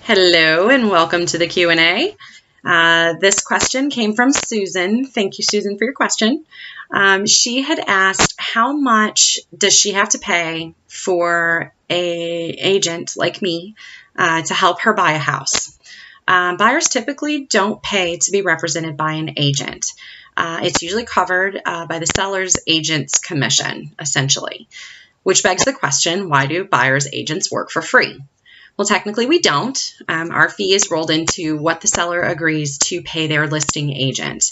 Hello and welcome to the Q&A. This question came from Susan. Thank you, Susan, for your question. She had asked, how much does she have to pay for an agent like me to help her buy a house? Buyers typically don't pay to be represented by an agent. It's usually covered by the seller's agent's commission, essentially, which begs the question, why do buyers' agents work for free? Well, technically we don't. Our fee is rolled into what the seller agrees to pay their listing agent.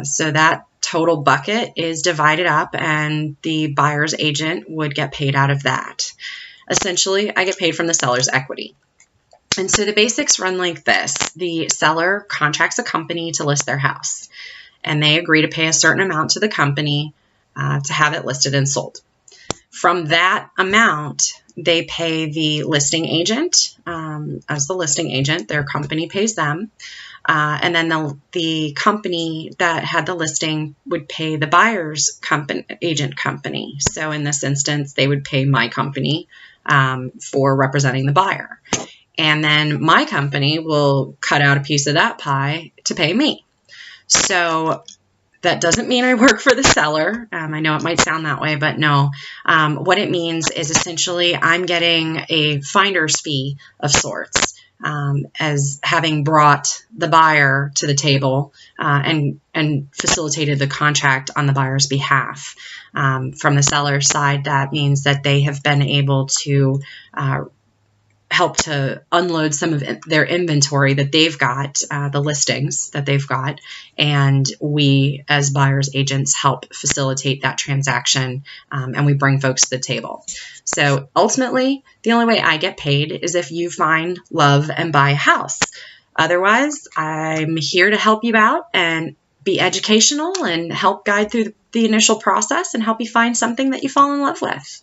So that total bucket is divided up and the buyer's agent would get paid out of that. Essentially, I get paid from the seller's equity. And so the basics run like this. The seller contracts a company to list their house, and they agree to pay a certain amount to the company to have it listed and sold. From that amount, they pay the listing agent as the listing agent. Their company pays them. And then the company that had the listing would pay the buyer's agent company. So in this instance, they would pay my company for representing the buyer. And then my company will cut out a piece of that pie to pay me. So that doesn't mean I work for the seller. I know it might sound that way, but no. What it means is essentially I'm getting a finder's fee of sorts as having brought the buyer to the table and facilitated the contract on the buyer's behalf. From the seller's side, that means that they have been able to help to unload some of their inventory that they've got, the listings that they've got, and we as buyer's agents help facilitate that transaction, and we bring folks to the table. So ultimately, the only way I get paid is if you find, love, and buy a house. Otherwise, I'm here to help you out and be educational and help guide through the initial process and help you find something that you fall in love with.